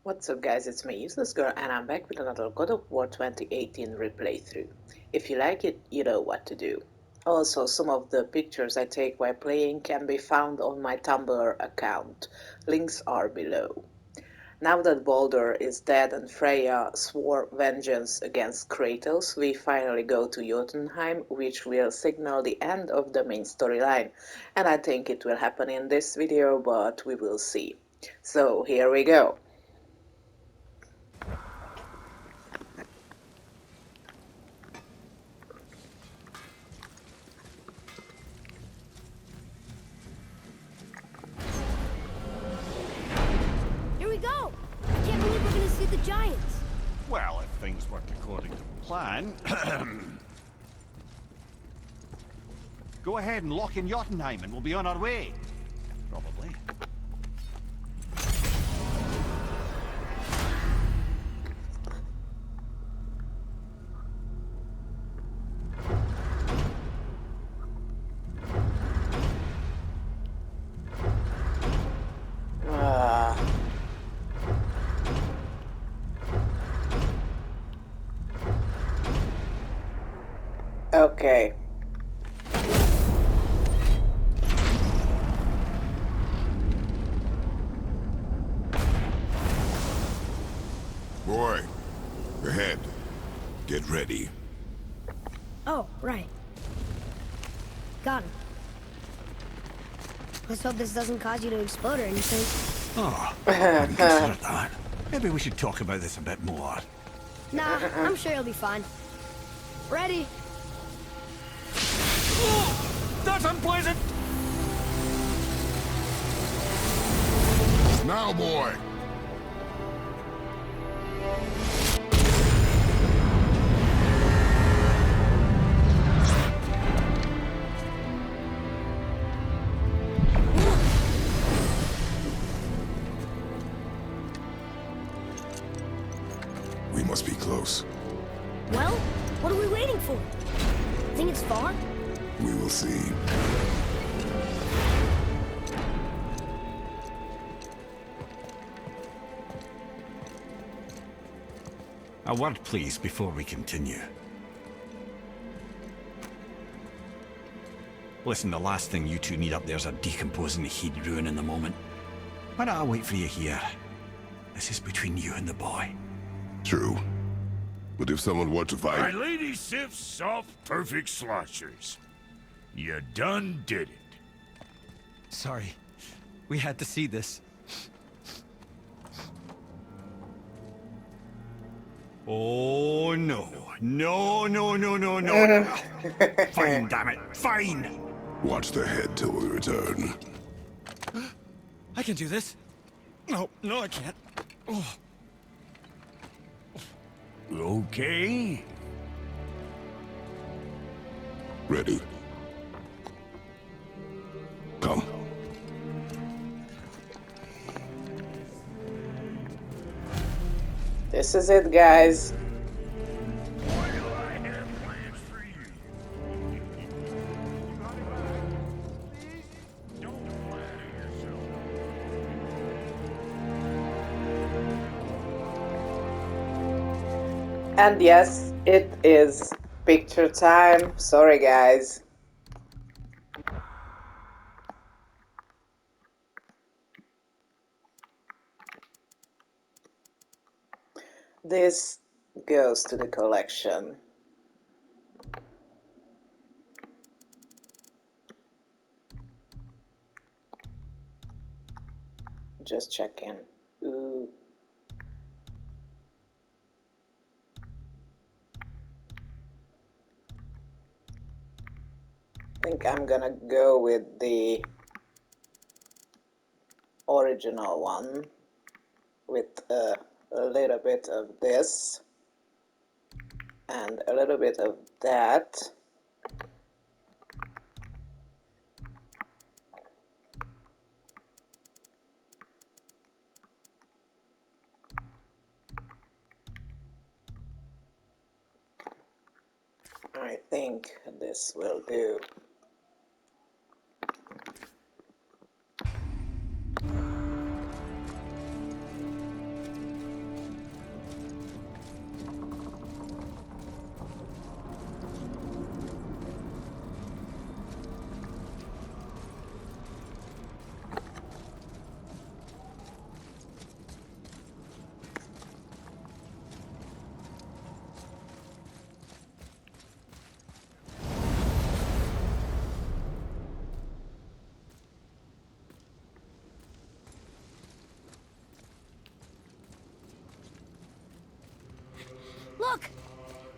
What's up guys, it's me, Useless Girl, and I'm back with another God of War 2018 replaythrough. If you like it, you know what to do. Also, some of the pictures I take while playing can be found on my Tumblr account. Links are below. Now that Baldur is dead and Freya swore vengeance against Kratos, we finally go to Jotunheim, which will signal the end of the main storyline. And I think it will happen in this video, but we will see. So, here we go. Here we go! I can't believe we're gonna see the giants. Well, if things work according to plan... Go ahead and lock in Jotunheim and we'll be on our way. Probably. Okay. Boy, ahead. Get ready. Oh, right. Got him. Let's hope this doesn't cause you to explode or anything. Oh, I hadn't considered that. Maybe we should talk about this a bit more. Nah, I'm sure you'll be fine. Ready? Oh, that's unpleasant! Now, boy! We must be close. Well, what are we waiting for? Think it's far? We will see. A word, please, before we continue. Listen, the last thing you two need up there's a decomposing heat ruin in the moment. Why don't I wait for you here? This is between you and the boy. True. But if someone were to My fight... lady sips soft, perfect sloshers. You done did it. Sorry. We had to see this. Oh, no. No, no, no, no, no. Fine, damn it. Fine. Watch the head till we return. I can do this. No, no, I can't. Oh. Okay. Ready. Come. This is it, guys. Why do I have plans for you? Please, don't flatter yourself. And yes, it is picture time. Sorry, guys. This goes to the collection. Just checking. Ooh. I think I'm gonna go with the original one with a little bit of this and a little bit of that. I think this will do.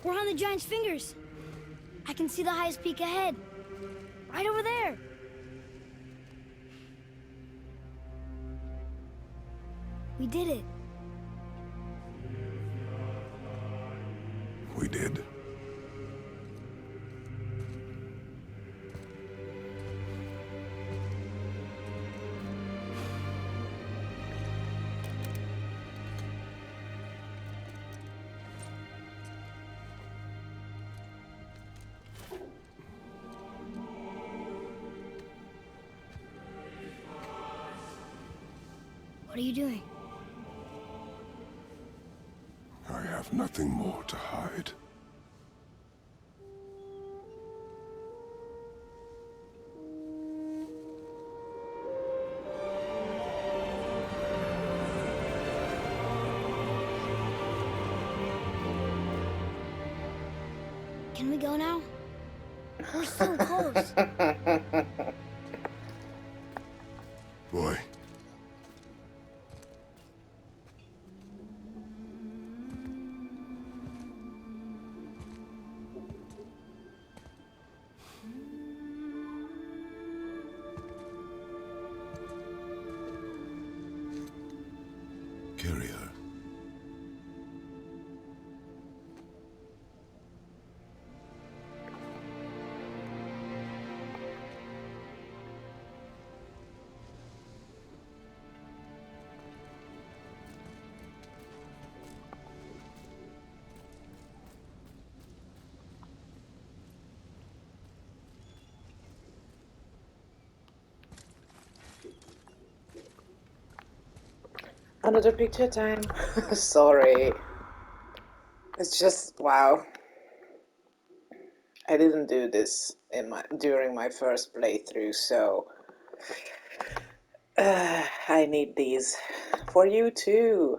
We're on the giant's fingers. I can see the highest peak ahead. Right over there. We did it. We did. What are you doing? I have nothing more to hide. Can we go now? We're so close. Boy. Carry her. Another picture time. Sorry. It's just wow. I didn't do this during my first playthrough, so I need these for you too.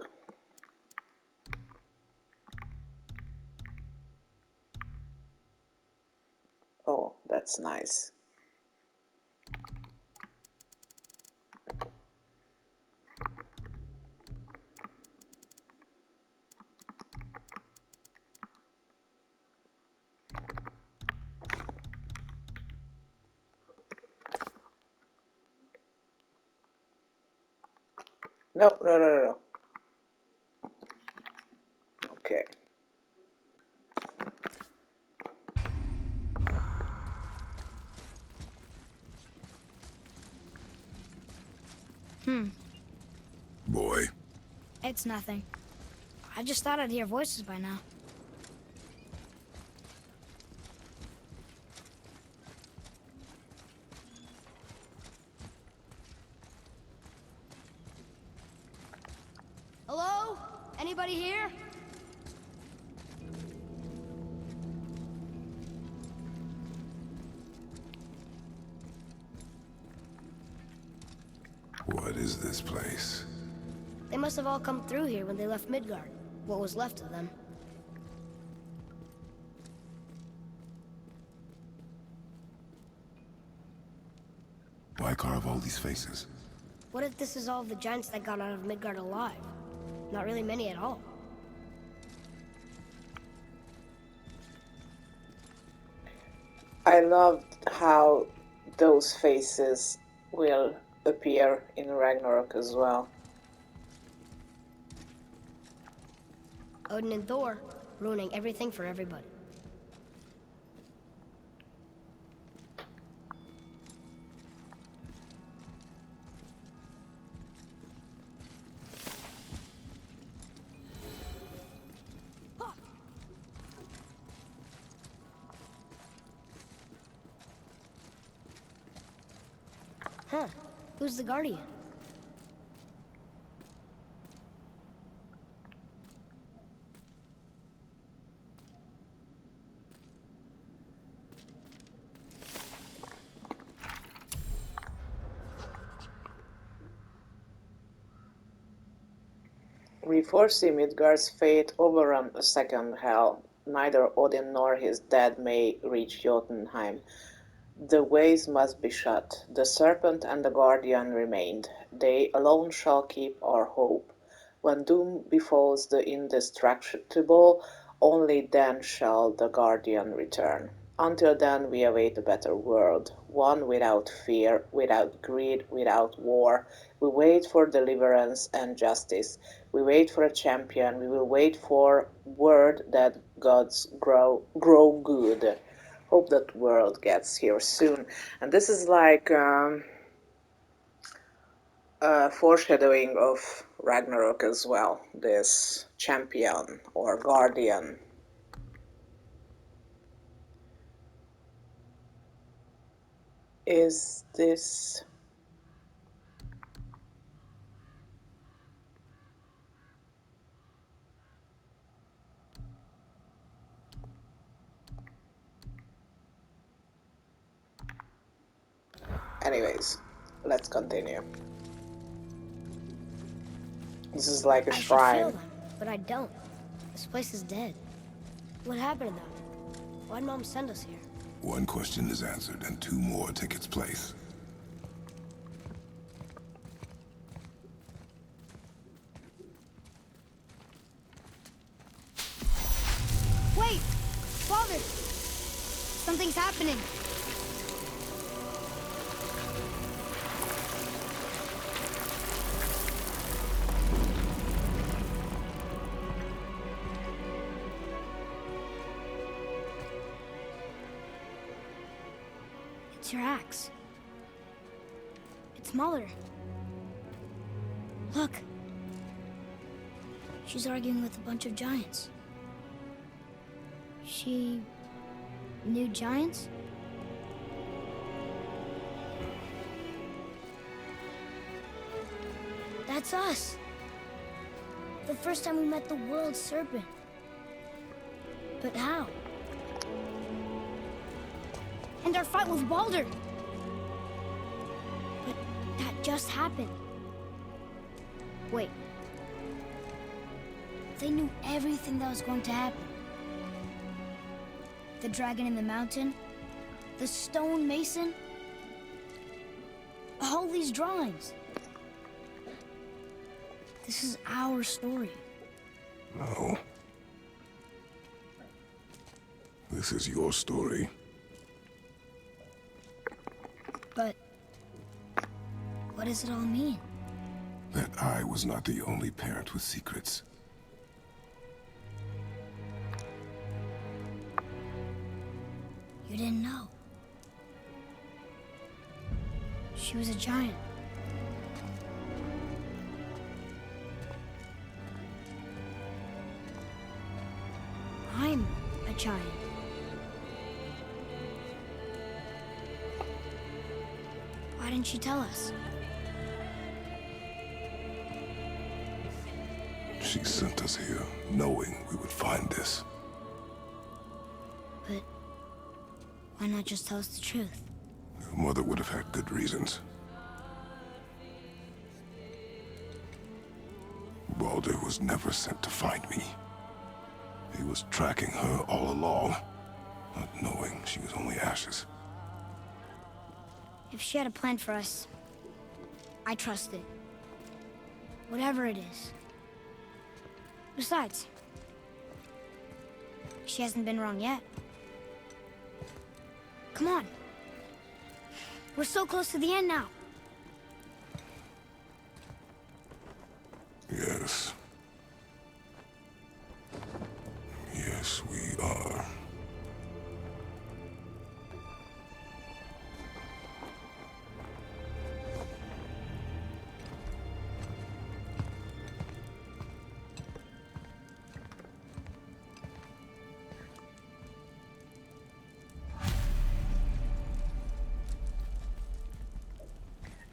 Oh, that's nice. No, no, no, no, no. Okay. Boy. It's nothing. I just thought I'd hear voices by now. Hello? Anybody here? What is this place? They must have all come through here when they left Midgard. What was left of them. Why carve all these faces? What if this is all the giants that got out of Midgard alive? Not really many at all. I loved how those faces will appear in Ragnarok as well. Odin and Thor, ruining everything for everybody. Huh. Who's the Guardian? We foresee Midgard's fate overrun a second hell. Neither Odin nor his dead may reach Jotunheim. The ways must be shut. The serpent and the guardian remained. They alone shall keep our hope. When doom befalls the indestructible, Only then shall the Guardian return. Until then, we await a better world, one without fear, without greed, without war. We wait for deliverance and justice. We wait for a champion. We will wait for word that gods grow good. Hope that world gets here soon. And this is like a foreshadowing of Ragnarok as well. This champion or guardian. Is this... Anyways, let's continue. This is like a I should feel shrine. them, but I don't. This place is dead. What happened to them? Why'd Mom send us here? One question is answered, and two more take its place. Wait! Father! Something's happening. It's your axe. It's Mother. Look. She's arguing with a bunch of giants. She knew giants? That's us. The first time we met the world serpent. But how? And our fight with Baldur. But that just happened. Wait. They knew everything that was going to happen. The dragon in the mountain, the stone mason, all these drawings. This is our story. No. This is your story. But what does it all mean? That I was not the only parent with secrets. You didn't know. She was a giant. I'm a giant. Why didn't she tell us? She sent us here, knowing we would find this. But why not just tell us the truth? Your mother would have had good reasons. Baldur was never sent to find me. He was tracking her all along, not knowing she was only ashes. If she had a plan for us, I trust it. Whatever it is. Besides, she hasn't been wrong yet. Come on. We're so close to the end now. Yes. Yes, we are.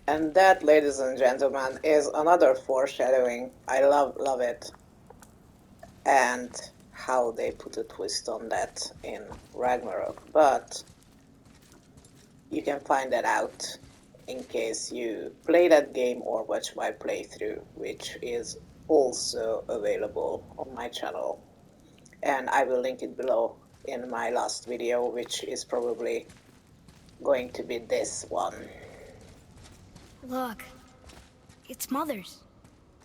And that, ladies and gentlemen, is another foreshadowing. I love it. And how they put a twist on that in Ragnarok. But you can find that out in case you play that game or watch my playthrough, which is also available on my channel. And I will link it below in my last video, which is probably going to be this one. Look, it's Mother's.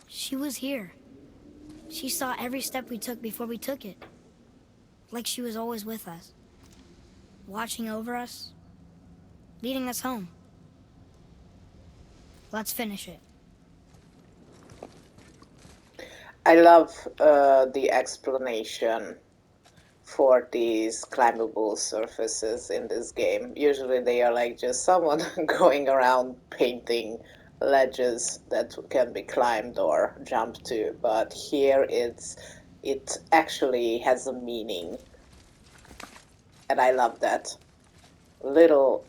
She was here. She saw every step we took before we took it. Like she was always with us. Watching over us. Leading us home. Let's finish it. I love the explanation for these climbable surfaces in this game. Usually they are like just someone going around painting ledges that can be climbed or jumped to, but here it actually has a meaning, and I love that little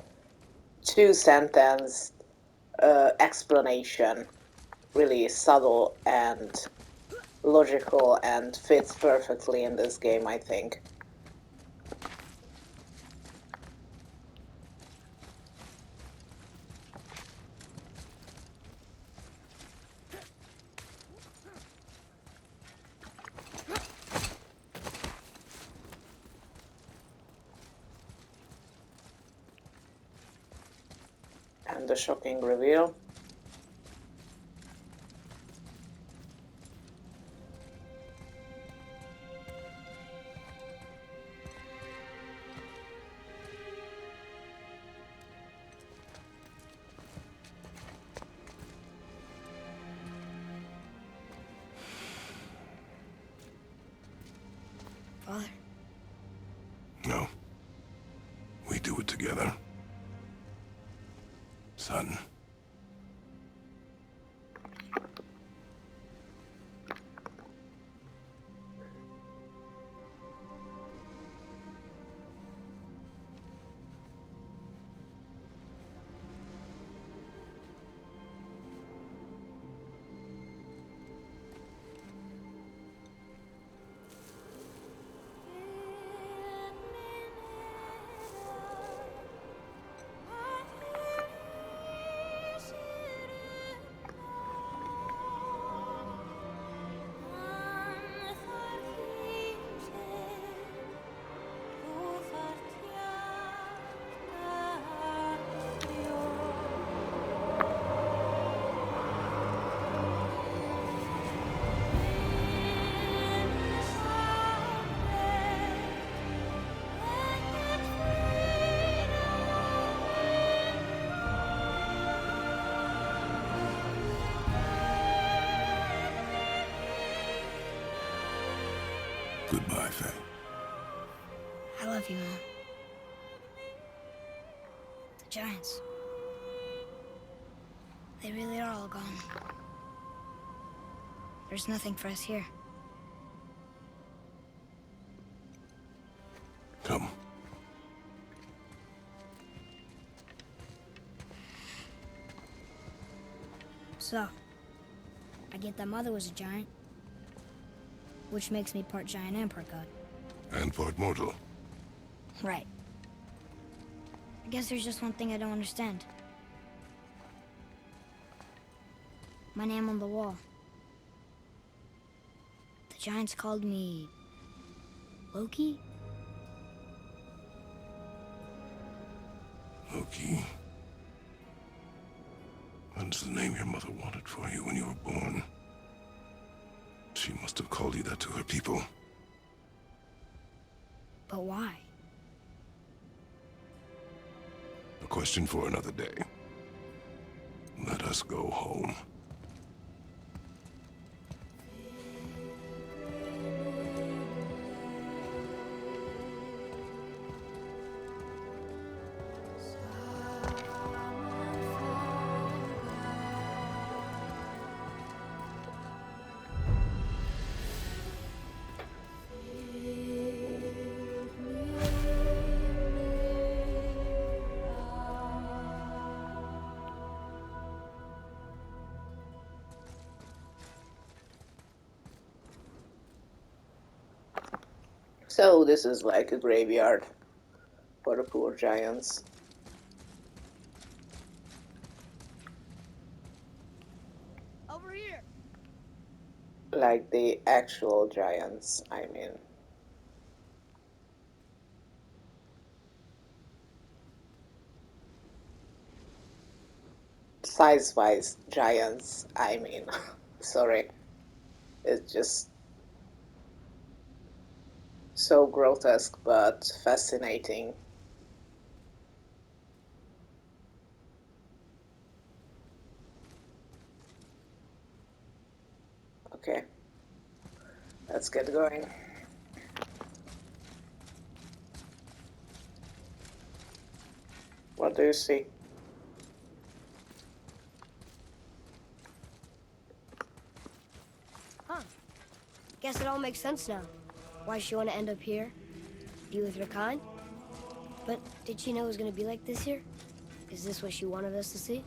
two-sentence explanation, really subtle and logical and fits perfectly in this game, I think. And the shocking reveal. Father? No. We do it together. Son. Goodbye, Faye. I love you, Mom. The giants. They really are all gone. There's nothing for us here. Come. So, I get that Mother was a giant, which makes me part giant and part god. And part mortal. Right. I guess there's just one thing I don't understand. My name on the wall. The giants called me... Loki? Loki. That's the name your mother wanted for you when you were born. She must have called you that to her people. But why? A question for another day. Let us go home. So this is like a graveyard for the poor giants. Over here! Like the actual giants, I mean. Size-wise giants, I mean. Sorry. It's just So grotesque but fascinating. Okay, let's get going. What do you see? Huh. Guess it all makes sense now. Why she want to end up here? Be with her kind? But did she know it was going to be like this here? Is this what she wanted us to see?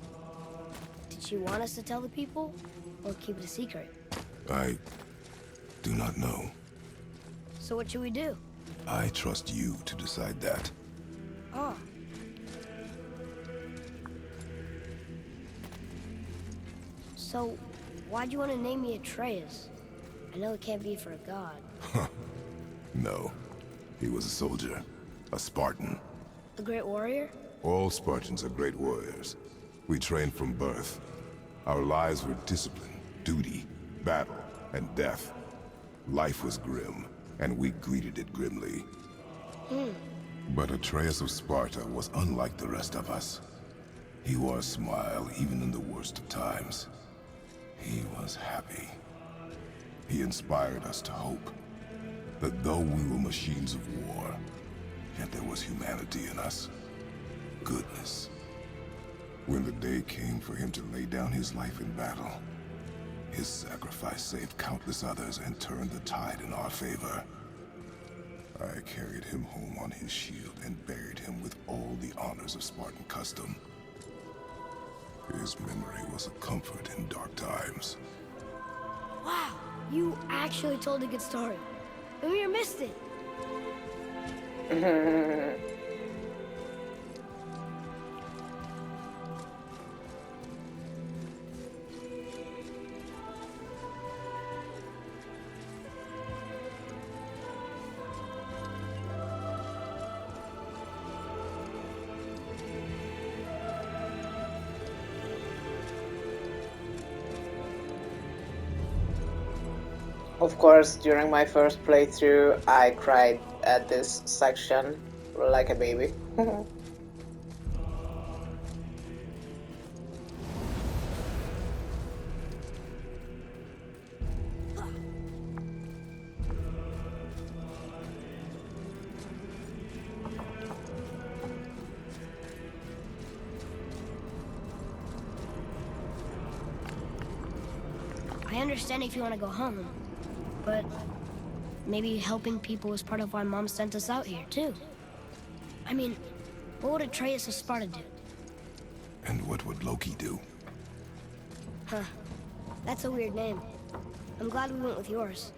Did she want us to tell the people? Or keep it a secret? I do not know. So what should we do? I trust you to decide that. Oh. So, why'd you want to name me Atreus? I know it can't be for a god. No. He was a soldier. A Spartan. A great warrior? All Spartans are great warriors. We trained from birth. Our lives were discipline, duty, battle, and death. Life was grim, and we greeted it grimly. But Atreus of Sparta was unlike the rest of us. He wore a smile even in the worst of times. He was happy. He inspired us to hope that though we were machines of war, yet there was humanity in us. Goodness. When the day came for him to lay down his life in battle, his sacrifice saved countless others and turned the tide in our favor. I carried him home on his shield and buried him with all the honors of Spartan custom. His memory was a comfort in dark times. Wow, you actually told a good story. Mimir missed it. Of course, during my first playthrough, I cried at this section like a baby. I understand if you want to go home, but maybe helping people is part of why Mom sent us out here, too. I mean, what would Atreus of Sparta do? And what would Loki do? Huh. That's a weird name. I'm glad we went with yours.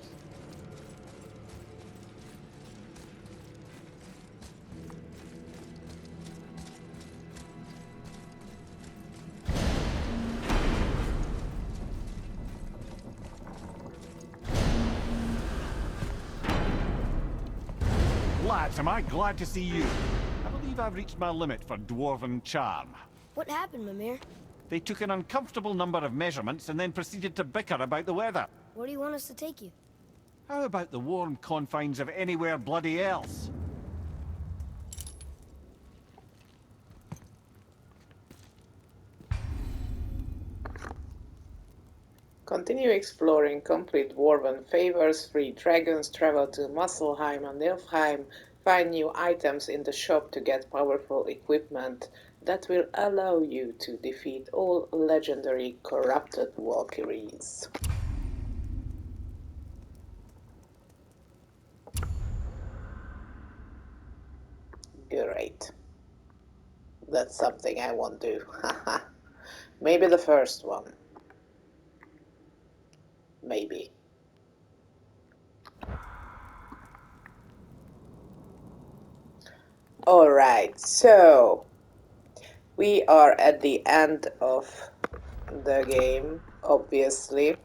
Lads, am I glad to see you. I believe I've reached my limit for dwarven charm. What happened, Mimir? They took an uncomfortable number of measurements and then proceeded to bicker about the weather. Where do you want us to take you? How about the warm confines of anywhere bloody else? Continue exploring, complete Dwarven favors, free dragons, travel to Musselheim and Nilfheim, find new items in the shop to get powerful equipment that will allow you to defeat all legendary corrupted Valkyries. Great. That's something I won't do. Maybe the first one. Maybe. Alright, so we are at the end of the game, obviously.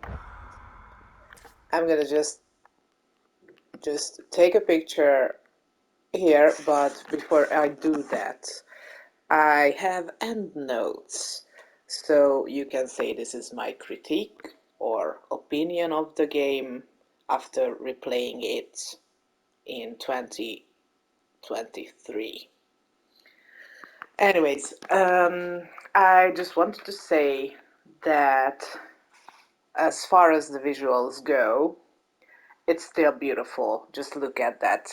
I'm gonna just take a picture here, but before I do that, I have endnotes. So you can say this is my critique or opinion of the game after replaying it. in 2023. Anyways, I just wanted to say that as far as the visuals go, it's still beautiful. Just look at that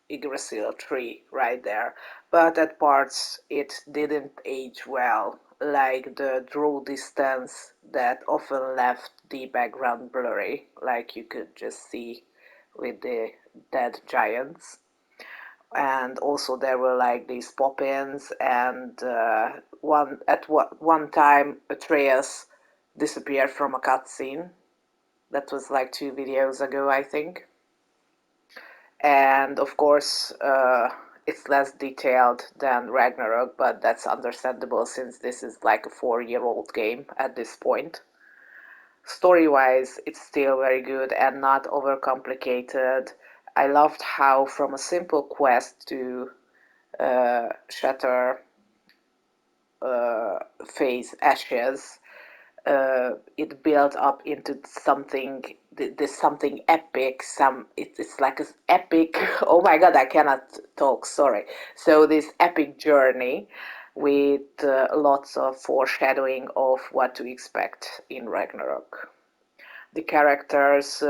Yggdrasil tree right there. But at parts it didn't age well, like the draw distance that often left the background blurry, like you could just see with the dead giants. And also there were like these pop-ins, and one time Atreus disappeared from a cutscene. That was like 2 videos ago, I think. And of course, it's less detailed than Ragnarok, but that's understandable since this is like a 4-year-old game at this point. Story-wise, it's still very good and not overcomplicated. I loved how from a simple quest to shatter phase ashes, it built up into something, this something epic. It's like an epic. Oh my god, I cannot talk, sorry. So this epic journey with lots of foreshadowing of what to expect in Ragnarok. The characters,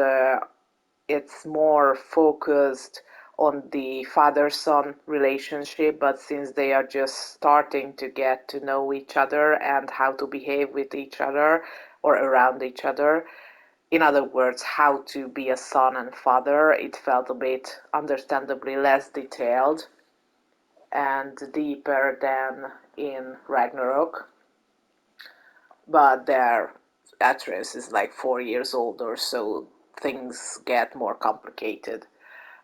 it's more focused on the father-son relationship, but since they are just starting to get to know each other and how to behave with each other or around each other, in other words, how to be a son and father, it felt a bit understandably less detailed and deeper than in Ragnarok. But there, Atreus is like 4 years older, so things get more complicated.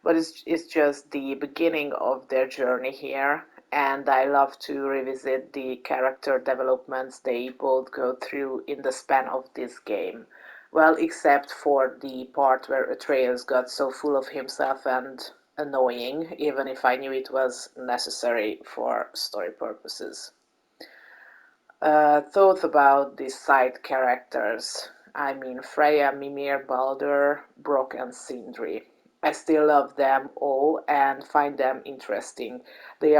But it's just the beginning of their journey here, and I love to revisit the character developments they both go through in the span of this game. Well, except for the part where Atreus got so full of himself and annoying, even if I knew it was necessary for story purposes. Thought about the side characters. I mean Freya, Mimir, Baldur, Brok, and Sindri. I still love them all and find them interesting. They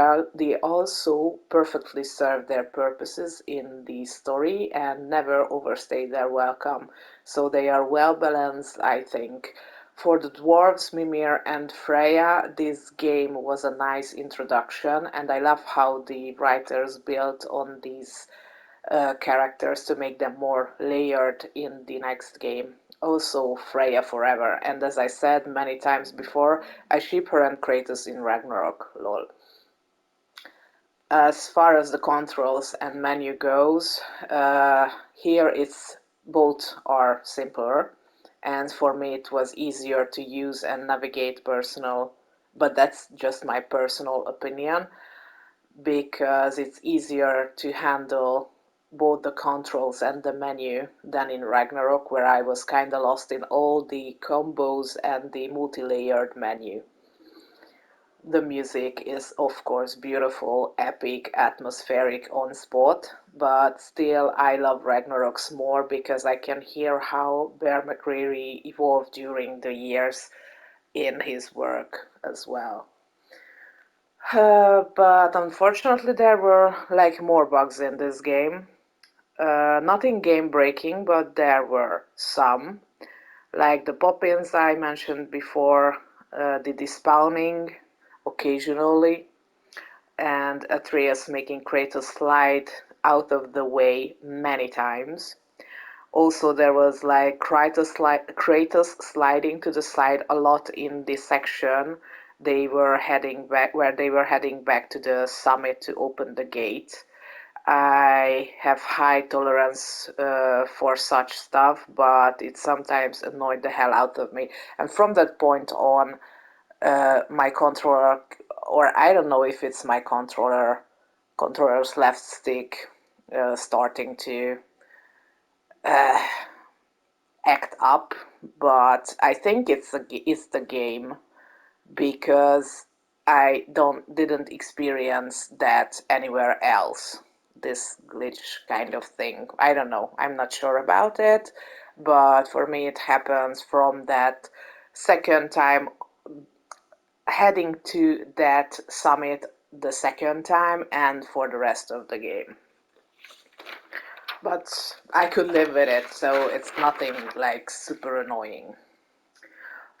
also perfectly serve their purposes in the story and never overstay their welcome. So they are well balanced, I think. For the dwarves, Mimir and Freya, this game was a nice introduction, and I love how the writers built on these characters to make them more layered in the next game. Also, Freya forever, and as I said many times before, I ship her and Kratos in Ragnarok, lol. As far as the controls and menu goes, here it's both are simpler, and for me it was easier to use and navigate personal, but that's just my personal opinion, because it's easier to handle both the controls and the menu than in Ragnarok, where I was kinda lost in all the combos and the multi-layered menu. The music is of course beautiful, epic, atmospheric on spot, but still I love Ragnarok's more because I can hear how Bear McCreary evolved during the years in his work as well. But unfortunately there were like more bugs in this game. Nothing game breaking, but there were some. Like the pop-ins I mentioned before, the despawning occasionally, and Atreus making Kratos slide out of the way many times. Also, there was like Kratos sliding to the side a lot in this section. They were heading back where they were heading back to the summit to open the gate. I have high tolerance for such stuff, but it sometimes annoyed the hell out of me. And from that point on, my controller, or I don't know if it's my controller's left stick, starting to act up. But I think it's the game, because I didn't experience that anywhere else. This glitch kind of thing. I don't know. I'm not sure about it, but for me it happens from that second time heading to that summit the second time and for the rest of the game. But I could live with it, so it's nothing like super annoying.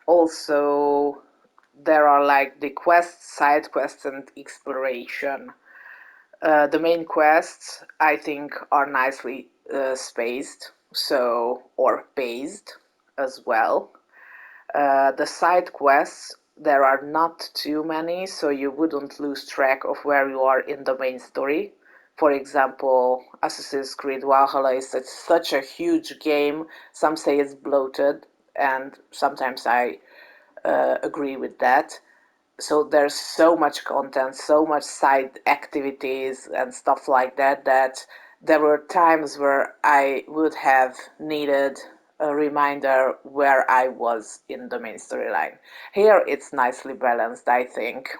Also, there are like the quests, side quests, and exploration. The main quests, I think, are nicely spaced, or paced as well. The side quests, there are not too many, so you wouldn't lose track of where you are in the main story. For example, Assassin's Creed Valhalla is such a huge game. Some say it's bloated, and sometimes I agree with that. So there's so much content, so much side activities and stuff like that, that there were times where I would have needed a reminder where I was in the main storyline. Here it's nicely balanced, I think.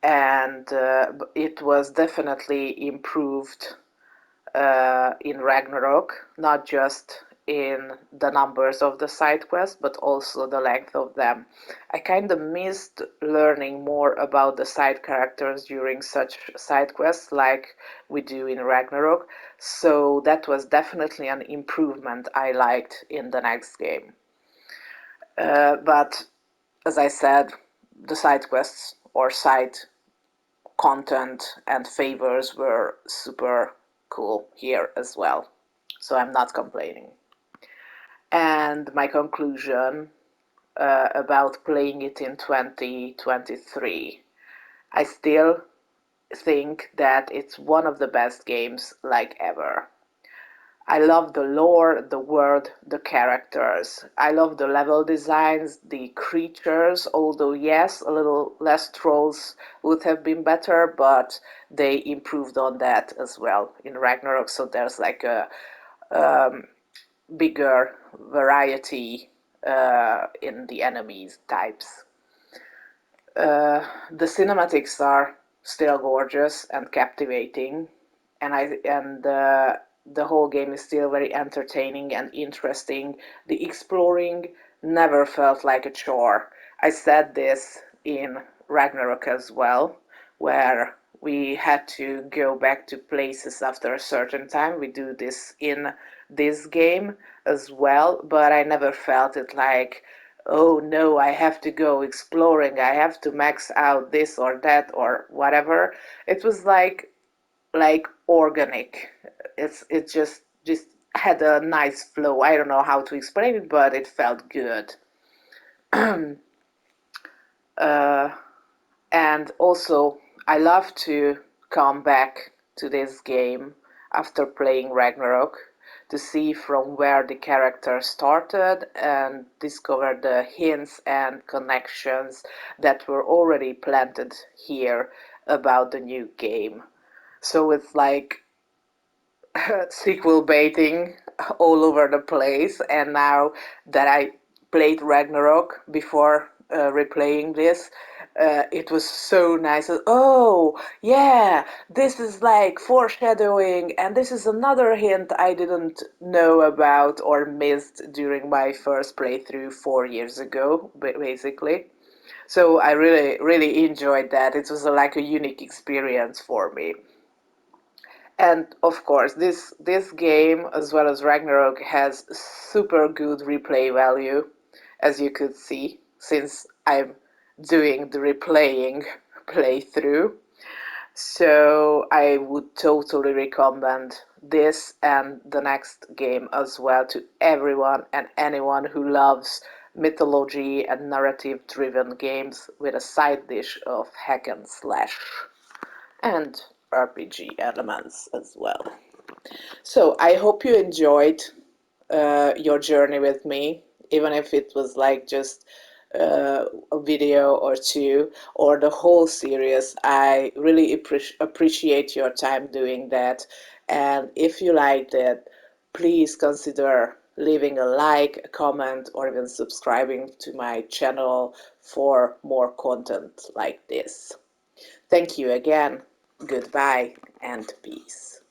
And it was definitely improved in Ragnarok, not just in the numbers of the side quests, but also the length of them. I kind of missed learning more about the side characters during such side quests like we do in Ragnarok, so that was definitely an improvement I liked in the next game. But as I said, the side quests or side content and favors were super cool here as well. So I'm not complaining. And my conclusion about playing it in 2023. I still think that it's one of the best games like ever. I love the lore, the world, the characters. I love the level designs, the creatures, although yes, a little less trolls would have been better, but they improved on that as well in Ragnarok, so there's like a bigger variety in the enemies types. The cinematics are still gorgeous and captivating, and the whole game is still very entertaining and interesting. The exploring never felt like a chore. I said this in Ragnarok as well, where we had to go back to places after a certain time. We do this in this game as well, but I never felt it like, oh no, I have to go exploring, I have to max out this or that or whatever. It was like organic. It just had a nice flow. I don't know how to explain it, but it felt good. And also, I love to come back to this game after playing Ragnarok to see from where the character started and discover the hints and connections that were already planted here about the new game. So it's like sequel baiting all over the place, and now that I played Ragnarok before replaying this, it was so nice. Oh, yeah, this is like foreshadowing, and this is another hint I didn't know about or missed during my first playthrough 4 years ago, basically. So I really, really enjoyed that. It was like a unique experience for me. And of course, this game, as well as Ragnarok, has super good replay value, as you could see, since I'm doing the replaying playthrough. So I would totally recommend this and the next game as well to everyone and anyone who loves mythology and narrative-driven games with a side dish of hack and slash and RPG elements as well. So I hope you enjoyed your journey with me, even if it was like just a video or two or the whole series. I really appreciate your time doing that. And if you liked it, please consider leaving a like, a comment, or even subscribing to my channel for more content like this. Thank you again. Goodbye and peace.